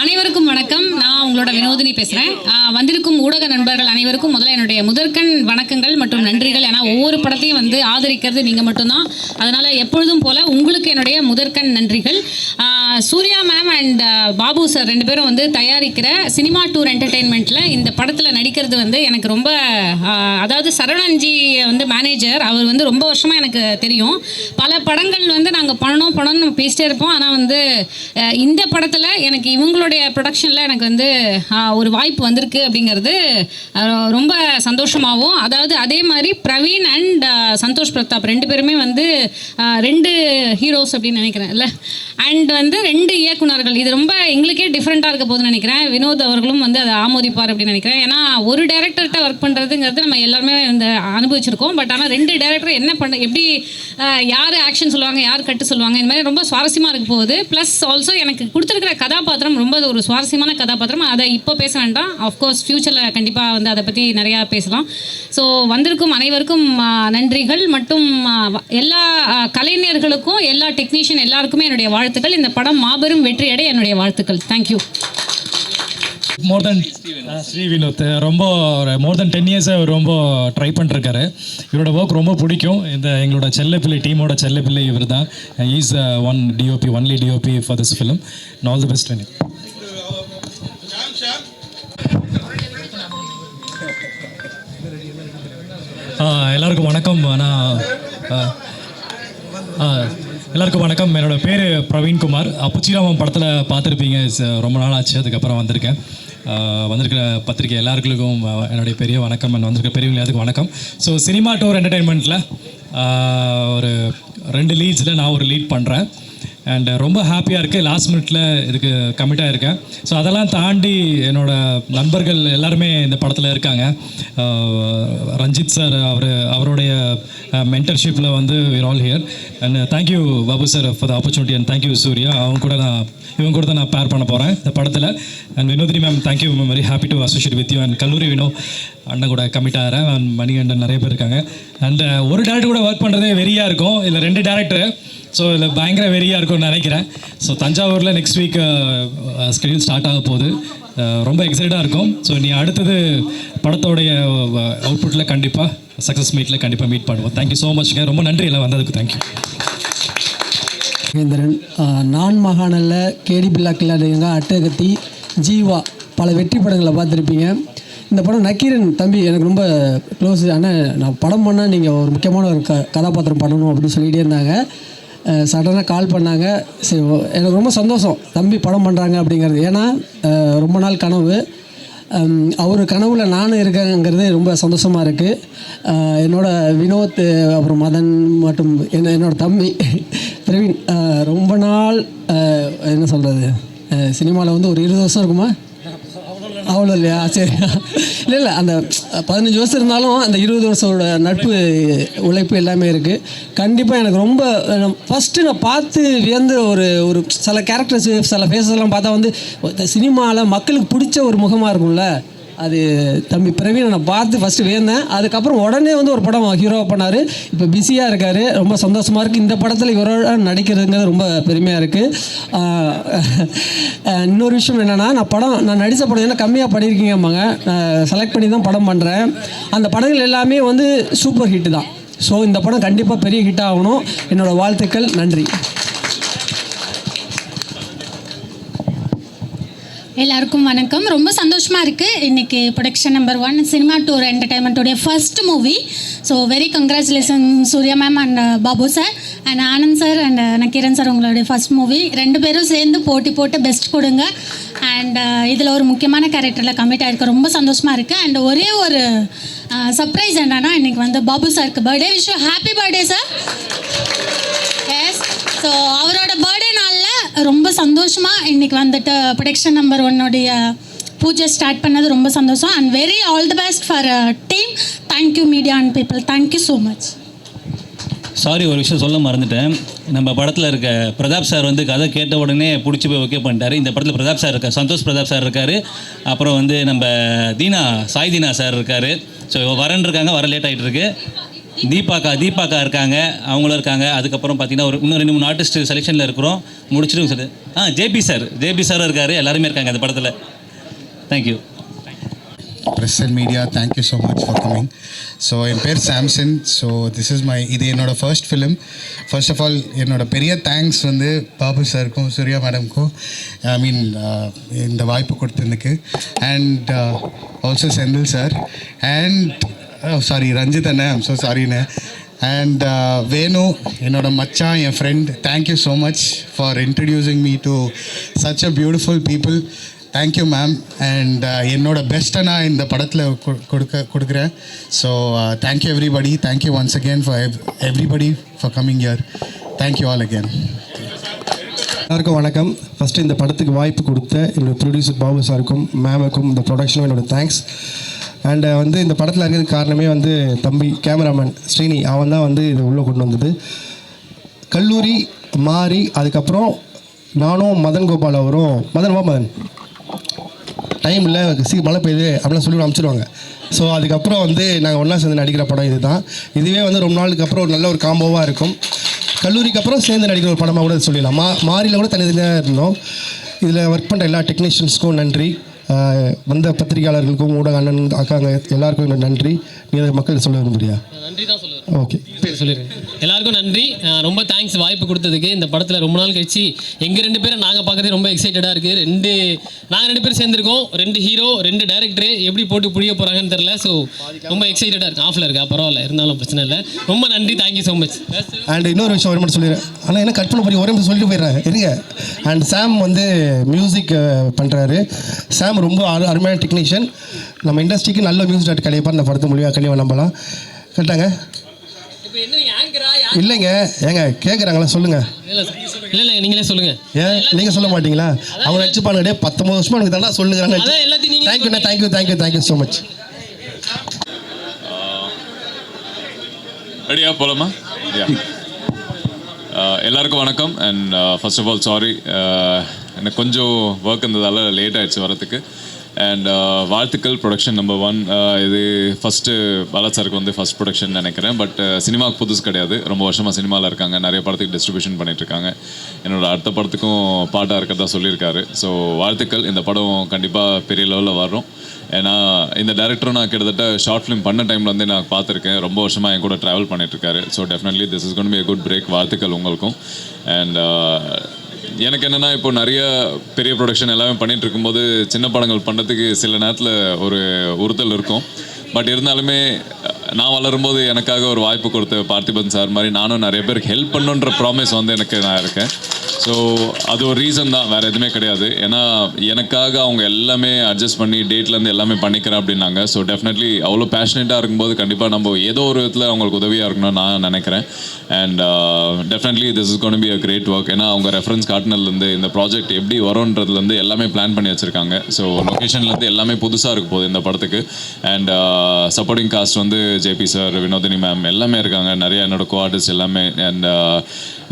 அனைவருக்கும் வணக்கம். நான் உங்களோட வினோதினி பேசுகிறேன். வந்திருக்கும் ஊடக நண்பர்கள் அனைவருக்கும் முதல்ல என்னுடைய முதற்கண் வணக்கங்கள் மற்றும் நன்றிகள். ஏன்னா ஒவ்வொரு படத்தையும் வந்து ஆதரிக்கிறது நீங்கள் மட்டும்தான். அதனால் எப்பொழுதும் போல் உங்களுக்கு என்னுடைய முதற்கண் நன்றிகள். Surya ma'am and Babu sir ரெண்டு பேரும் வந்து தயாரிக்கிற சினிமா டூர் என்டர்டெயின்மெண்ட்டில் இந்த படத்தில் நடிக்கிறது வந்து எனக்கு ரொம்ப அதாவது சரவணன்ஜி வந்து மேனேஜர், அவர் வந்து ரொம்ப வருஷமாக எனக்கு தெரியும். பல படங்கள் வந்து நாங்கள் பண்ணணும்னு பேசிட்டே இருப்போம். ஆனால் வந்து இந்த படத்தில் எனக்கு இவங்களுடைய ப்ரொடக்ஷனில் எனக்கு வந்து ஒரு வாய்ப்பு வந்திருக்கு அப்படிங்கிறது ரொம்ப சந்தோஷமாகவும், அதாவது அதே மாதிரி பிரவீன் அண்ட் சந்தோஷ் பிரதாப் ரெண்டு பேருமே வந்து ரெண்டு ஹீரோஸ் அப்படின்னு நினைக்கிறேன் இல்லை. அண்ட் வந்து ரெண்டு இயக்குனர்கள், இது ரொம்ப எங்களுக்கே டிஃப்ரெண்ட்டாக இருக்க போதுன்னு நினைக்கிறேன். வினோத் அவர்களும் வந்து அதை ஆமோதிப்பார் அப்படின்னு நினைக்கிறேன். ஏன்னா ஒரு டேரக்டர்கிட்ட ஒர்க் பண்ணுறதுங்கிறது நம்ம எல்லாருமே இந்த அனுபவிச்சிருக்கோம். பட் ஆனால் ரெண்டு டேரக்டர் என்ன எப்படி யார் ஆக்ஷன் சொல்லுவாங்க, யார் கட்டு சொல்லுவாங்க, இந்த மாதிரி ரொம்ப சுவாரஸ்யமாக இருக்க போகுது. ப்ளஸ் ஆல்சோ எனக்கு கொடுத்துருக்கிற கதாபாத்திரம் ரொம்ப ஒரு சுவாரஸ்யமான கதாபாத்திரம். அதை இப்போ பேச வேண்டாம், ஆஃப்கோர்ஸ் ஃப்யூச்சரில் கண்டிப்பாக வந்து அதை பற்றி நிறையா பேசலாம். ஸோ வந்திருக்கும் அனைவருக்கும் நன்றிகள். மற்றும் எல்லா கலைஞர்களுக்கும் எல்லா டெக்னீஷியன் எல்லாருக்குமே என்னுடைய வாழ்த்துக்கள். இந்த படம் மாபெரும் வெற்றி அடைய என்னுடைய வாழ்த்துக்கள். தேங்க்யூ. மோர் தென் ஸ்ரீ வினோத் ரொம்ப மோர் தென் 10 இயர்ஸை ரொம்ப ட்ரை பண்ணிருக்காரு. இவரோட ஒர்க் ரொம்ப பிடிக்கும். இந்த எங்களோட செல்லப்பிள்ளை டீமோட செல்லப்பிள்ளை இவர் தான். Is only DOP for this film. All the best. எல்லாருக்கும் வணக்கம். எல்லாருக்கும் வணக்கம். என்னோட பேர் பிரவீன்குமார். அப்புச்சிராமம் படத்தில் பார்த்துருப்பீங்க. ரொம்ப நாள் ஆச்சு, அதுக்கப்புறம் வந்திருக்கிற பத்திரிக்கை எல்லாருக்கும் என்னுடைய பெரிய வணக்கம். வந்திருக்கிற பெரியவங்க எல்லாத்துக்கும் வணக்கம். ஸோ சினிமா டூர் என்டர்டெயின்மெண்ட்டில் ஒரு 2 லீட்ஸில் நான் ஒரு லீட் பண்ணுறேன். அண்ட் ரொம்ப ஹாப்பியாக இருக்குது. லாஸ்ட் மினிட்ல இதுக்கு கமிட்டாக இருக்கேன். ஸோ அதெல்லாம் தாண்டி என்னோடய நண்பர்கள் எல்லாருமே இந்த படத்தில் இருக்காங்க. ரஞ்சித் சார் அவருடைய மென்டர்ஷிப்பில் வந்து we're all here. And thank you Babu sir for the opportunity. And thank you Surya. இவங்க கூட தான் நான் பேர் பண்ண போகிறேன் இந்த படத்தில். And Vinodhini ma'am, thank you ma'am, very happy to associate with you. And Kalloori Vino அண்ணன் கூட கமிட் ஆகிறேன். அண்ட் மணிகண்டன் நிறைய பேர் இருக்காங்க. அண்ட் ஒரு டேரக்டர் கூட ஒர்க் பண்ணுறதே வெறியாக இருக்கும். இதில் 2 டேரக்டர். ஸோ இதில் பயங்கர வெறியாக இருக்கும்னு நினைக்கிறேன். ஸோ தஞ்சாவூரில் நெக்ஸ்ட் வீக் ஸ்கெடியூல் ஸ்டார்ட் ஆக போகுது. ரொம்ப எக்ஸைட்டாக இருக்கும். ஸோ நீ அடுத்தது படத்தோடைய அவுட்புட்டில் கண்டிப்பாக சக்ஸஸ் மீட்டில் கண்டிப்பாக மீட் பண்ணுவோம். தேங்க்யூ ஸோ மச்ங்க. ரொம்ப நன்றி எல்லாம் வந்ததுக்கு. தேங்க்யூ. மகேந்திரன், நான் மகானில் கேடி பில்லா கில்லாடுங்க, அட்டகத்தி, ஜீவா பல வெற்றி படங்களை பார்த்துருப்பீங்க. இந்த படம் நக்கீரன் தம்பி எனக்கு ரொம்ப க்ளோஸ். ஆனால் நான் படம் பண்ணால் நீங்கள் ஒரு முக்கியமான ஒரு கதாபாத்திரம் பண்ணணும் அப்படின்னு சொல்லிகிட்டே இருந்தாங்க. சடனாக கால் பண்ணாங்க. சரி, எனக்கு ரொம்ப சந்தோஷம் தம்பி படம் பண்ணுறாங்க அப்படிங்கிறது. ஏன்னா ரொம்ப நாள் கனவு, அவர் கனவுல நானும் இருக்கேங்கிறது ரொம்ப சந்தோஷமாக இருக்குது. என்னோடய வினோத், அப்புறம் மதன் மற்றும் என்னோடய தம்பி பிரவீன் ரொம்ப நாள் என்ன சொல்கிறது, சினிமாவில் வந்து ஒரு 20 வருஷம் இருக்குமா? அவ்வளோ இல்லையா? சரி, இல்லை அந்த 15 வருஷம் இருந்தாலும் அந்த 20 வருஷோட நட்பு உழைப்பு எல்லாமே இருக்குது. கண்டிப்பாக எனக்கு ரொம்ப ஃபஸ்ட்டு நான் பார்த்து வியந்த ஒரு சில கேரக்டர்ஸ், சில ஃபேஸஸ்லாம் பார்த்தா வந்து சினிமாவில் மக்களுக்கு பிடிச்ச ஒரு முகமாக இருக்கும்ல, அது தம்பி பிரவீனை நான் பார்த்து ஃபஸ்ட்டு வியந்தேன். அதுக்கப்புறம் உடனே வந்து ஒரு படம் ஹீரோவாக பண்ணார். இப்போ பிஸியாக இருக்கார். ரொம்ப சந்தோஷமாக இருக்குது. இந்த படத்தில் இவரோட நடிக்கிறதுங்கிறது ரொம்ப பெருமையாக இருக்குது. இன்னொரு விஷயம் என்னென்னா, நான் நடித்த படம் என்ன கம்மியாக பண்ணியிருக்கீங்கம்மாங்க. நான் செலக்ட் பண்ணி தான் படம் பண்ணுறேன். அந்த படங்கள் எல்லாமே வந்து சூப்பர் ஹிட்டு தான். ஸோ இந்த படம் கண்டிப்பாக பெரிய ஹிட் ஆகணும். என்னோடய வாழ்த்துக்கள். நன்றி. எல்லாருக்கும் வணக்கம். ரொம்ப சந்தோஷமாக இருக்குது. இன்றைக்கி ப்ரொடக்ஷன் நம்பர் 1 சினிமா டூர் என்டர்டைன்மெண்ட்டோடைய first movie. So very congratulation Surya ma'am and Babu sir and Anand sir and Nakkeeran sir. உங்களுடைய ஃபர்ஸ்ட் மூவி. 2 பேரும் சேர்ந்து போட்டு பெஸ்ட் கொடுங்க. அண்ட் இதில் ஒரு முக்கியமான கேரக்டரில் கமிட் ஆகிருக்கு. ரொம்ப சந்தோஷமாக இருக்குது. அண்ட் ஒரே ஒரு சர்ப்ரைஸ் என்னன்னா, இன்றைக்கி வந்து பாபு சாருக்கு birthday. Wish you happy birthday sir. Yes. So அவரோட பர்த்டே நாளில் ரொம்ப சந்தோஷமாக இன்றைக்கி வந்துட்டு ப்ரொடக்ஷன் நம்பர் 1 உடைய பூஜை ஸ்டார்ட் பண்ணது ரொம்ப சந்தோஷம். And very all the best for team. Thank you media and people. Thank you so much. Sorry, ஒரு விஷயம் சொல்ல மறந்துட்டேன். நம்ம படத்தில் இருக்க பிரதாப் சார் வந்து கதை கேட்ட உடனே பிடிச்சி போய் ஓகே பண்ணிட்டாரு. இந்த படத்தில் பிரதாப் சார் இருக்கார், சந்தோஷ் பிரதாப் சார் இருக்கார், அப்புறம் வந்து நம்ம சாய் தீனா சார் இருக்கார். ஸோ வரன் இருக்காங்க, வர லேட் ஆகிட்டு இருக்கு. தீபாக்கா இருக்காங்க, அவங்களும் இருக்காங்க. அதுக்கப்புறம் பார்த்தீங்கன்னா இன்னும் 2-3 ஆர்டிஸ்ட் செலெக்ஷனில் இருக்கிறோம். முடிச்சுட்டு சார் ஜேபி சாரும் இருக்கார். எல்லாருமே இருக்காங்க அந்த படத்தில். Thank you. Press and media, thank you so much for coming. So என் பேர் சாம்சன். ஸோ இது என்னோடய first film. First of all என்னோட பெரிய தேங்க்ஸ் வந்து பாபு சாருக்கும் சூர்யா மேடம்க்கும் இந்த வாய்ப்பு கொடுத்ததுக்கு. And also Senthil sir and sorry Ranjith அண்ணே, ஐம் ஸோ சாரிண்ணே. அண்ட் வேணு என்னோட மச்சான், என் friend, thank you so much for introducing me to such a beautiful people. Thank you ma'am. And என்னோட பெஸ்ட்டை நான் இந்த படத்தில் கொடுக்குறேன். So thank you everybody. Thank you once again for everybody for coming year. Thank you all again. எல்லாருக்கும் வணக்கம். ஃபஸ்ட்டு இந்த படத்துக்கு வாய்ப்பு கொடுத்த என்னோடய ப்ரொடியூசர் பாபு சாருக்கும் மேமுக்கும் இந்த ப்ரொடக்ஷனும் என்னோடய தேங்க்ஸ். அண்ட் வந்து இந்த படத்தில் இருக்கிறதுக்கு காரணமே வந்து தம்பி கேமராமேன் ஸ்ரீனி, அவன் தான் வந்து இதை உள்ளே கொண்டு வந்தது. கல்லூரி மாறி அதுக்கப்புறம் நானும் மதன் கோபால் அவரும் மதன் டைம் இல்லை மழை பெய்யுது அப்படிலாம் சொல்லி அனுப்பிச்சிடுவாங்க. ஸோ அதுக்கப்புறம் வந்து நாங்கள் ஒன்றா சேர்ந்து நடிக்கிற படம் இது தான். இதுவே வந்து ரொம்ப நாளுக்கு அப்புறம் ஒரு நல்ல ஒரு காம்போவாக இருக்கும். கல்லூரிக்கு அப்புறம் சேர்ந்து நடிக்கிற ஒரு படமாக கூட சொல்லிடலாம். மாறியில் கூட தனித்தனியாக இருந்தோம். இதில் ஒர்க் பண்ணுற எல்லா டெக்னீஷியன்ஸ்க்கும் நன்றி. வந்த பத்திரிகையாளர்களுக்கும் ஊடக அண்ணன் அக்காங்க எல்லாருக்கும் என்னோட நன்றி. நீங்கள் மக்கள் சொல்ல விரும்புறியா? நன்றி தான் சொல்லுவேன். ஓகே, சொல்லிடுறேன். எல்லாருக்கும் நன்றி. ரொம்ப தேங்க்ஸ் வாய்ப்பு கொடுத்ததுக்கு. இந்த படத்தில் ரொம்ப நாள் கழிச்சு எங்கள் 2 பேரும் நாங்கள் பார்க்கறதே ரொம்ப எக்ஸைட்டடாக இருக்குது. நாங்கள் 2 பேரும் சேர்ந்துருக்கோம். 2 ஹீரோ 2 டேரக்டரு எப்படி போட்டு புரிய போகிறாங்கன்னு தெரில. ஸோ ரொம்ப எக்ஸைட்டடாக இருக்குது. ஆஃபில் இருக்கா, பரவாயில்ல, இருந்தாலும் பிரச்சனை இல்லை. ரொம்ப நன்றி, தேங்க்யூ ஸோ மச். அண்ட் இன்னொரு விஷயம் ஒரு மட்டும் சொல்லிடுறேன். ஆனால் என்ன கட் பண்ண போய் ஒரே மட்டும் சொல்லிட்டு போயிடுறேன் இருங்க. அண்ட் சாம் வந்து மியூசிக் பண்ணுறாரு. சாம் ரொம்ப அருமையான டெக்னீஷியன். நம்ம இண்டஸ்ட்ரிக்கு நல்ல மியூசிக் டேரக்டர் கிடைப்பார். இந்த படத்தை மொழியாக கண்டிப்பாக நம்பலாம். கரெக்டாங்க? இல்லைங்க, ஏங்க கேட்குறாங்களா சொல்லுங்கள். இல்லை நீங்களே சொல்லுங்கள். ஏன் நீங்கள் சொல்ல மாட்டீங்களா? அவங்க நடிச்சுப்பானுங்க 19 வருஷமா எனக்கு தானே சொல்லுங்கிறாங்க. Thank you so much. ரெடியா போலாமா? எல்லாருக்கும் வணக்கம். And first of all sorry, எனக்கு கொஞ்சம் ஒர்க் இருந்ததால் லேட் ஆகிடுச்சு வரத்துக்கு. அண்ட் வாழ்த்துக்கள். Production number 1. இது ஃபஸ்ட்டு பாலாஜ் சாருக்கு வந்து ஃபஸ்ட் ப்ரொடக்ஷன் நினைக்கிறேன். பட் சினிமாவுக்கு புதுசு கிடையாது. ரொம்ப வருஷமாக சினிமாவில் இருக்காங்க. நிறைய படத்துக்கு டிஸ்ட்ரிபியூஷன் பண்ணிகிட்ருக்காங்க. என்னோடய அடுத்த படத்துக்கும் பாட்டாக இருக்கிறதா சொல்லியிருக்காரு. ஸோ வாழ்த்துக்கள். இந்த படம் கண்டிப்பாக பெரிய லெவலில் வரும். ஏன்னா இந்த டேரக்டரும் நான் கிட்டத்தட்ட ஷார்ட் ஃபிலிம் பண்ண டைமில் வந்து நான் பார்த்துருக்கேன். ரொம்ப வருஷமாக என் கூட ட்ராவல் பண்ணிகிட்ருக்காரு. So definitely this is gonna be a good break. வாழ்த்துக்கள் உங்களுக்கும். அண்ட் எனக்கு என்னென்னா இப்போ நிறைய பெரிய ப்ரொடக்ஷன் எல்லாமே பண்ணிகிட்டு இருக்கும்போது சின்ன படங்கள் பண்ணுறதுக்கு சில நேரத்தில் ஒரு உறுத்தல் இருக்கும். பட் இருந்தாலுமே நான் வளரும்போது எனக்காக ஒரு வாய்ப்பு கொடுத்த பார்த்திபன் சார் மாதிரி நானும் நிறைய பேருக்கு ஹெல்ப் பண்ணுன்ற ப்ராமிஸ் வந்து நான் இருக்கேன். ஸோ அது ஒரு ரீசன் தான், வேறு எதுவுமே கிடையாது. ஏன்னா எனக்காக அவங்க எல்லாமே அட்ஜஸ்ட் பண்ணி டேட்லேருந்து எல்லாமே பண்ணிக்கிறேன் அப்படின்னாங்க. ஸோ டெஃபினெட்லி அவ்வளோ பேஷனேட்டாக இருக்கும்போது கண்டிப்பாக நம்ம ஏதோ ஒரு விதத்தில் அவங்களுக்கு உதவியாக இருக்கணும்னு நான் நினைக்கிறேன். And definitely this is gonna be a great work. ஏன்னா அவங்க ரெஃபரன்ஸ் காட்டினதுலேருந்து இந்த ப்ராஜெக்ட் எப்படி வரும்ன்றதுலேருந்து எல்லாமே பிளான் பண்ணி வச்சுருக்காங்க. ஸோ லொக்கேஷன்லேருந்து எல்லாமே புதுசாக இருக்க போகுது இந்த படத்துக்கு. அண்ட் சப்போர்ட்டிங் காஸ்ட் வந்து ஜேபி சார், வினோதினி மேம் எல்லாமே இருக்காங்க. நிறைய என்னோட கோ ஆர்டிஸ்ட் எல்லாமே. And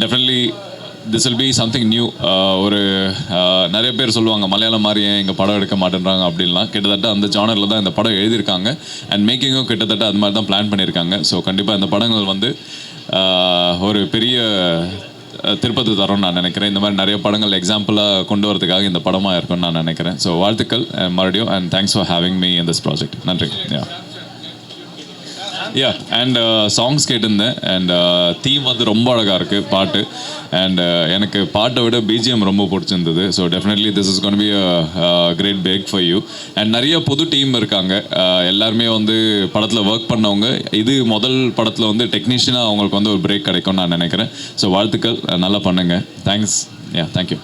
definitely this will be something new. ஒரு நிறைய பேர் சொல்லுவாங்க மலையாளம் மாதிரி ஏன் எங்கள் படம் எடுக்க மாட்டேன்றாங்க அப்படின்லாம். கிட்டத்தட்ட அந்த ஜானரில் தான் இந்த படம் எழுதியிருக்காங்க. அண்ட் மேக்கிங்கும் கிட்டத்தட்ட அது மாதிரி தான் பிளான் பண்ணியிருக்காங்க. ஸோ கண்டிப்பாக இந்த படங்கள் வந்து ஒரு பெரிய திருப்பத்தை தரோன்னு நான் நினைக்கிறேன். இந்த மாதிரி நிறைய படங்கள் எக்ஸாம்பிளாக கொண்டு வரதுக்காக இந்த படமாக இருக்கும்னு நான் நினைக்கிறேன். ஸோ வாழ்த்துக்கள் மறுபடியும். And thanks for having me in this project. நன்றி. அண்ட் சாங்ஸ் கேட்டிருந்தேன். அண்ட் தீம் வந்து ரொம்ப அழகாக இருக்குது பாட்டு. அண்ட் எனக்கு பாட்டை விட பிஜிஎம் ரொம்ப பிடிச்சிருந்தது. So definitely this is gonna be a great break for you. And நிறைய புது டீம் இருக்காங்க. எல்லாருமே வந்து படத்தில் ஒர்க் பண்ணவங்க. இது முதல் படத்தில் வந்து டெக்னீஷியனாக அவங்களுக்கு வந்து ஒரு பிரேக் கிடைக்கும்னு நான் நினைக்கிறேன். ஸோ வாழ்த்துக்கள், நல்லா பண்ணுங்கள். தேங்க்ஸ். தேங்க்யூ.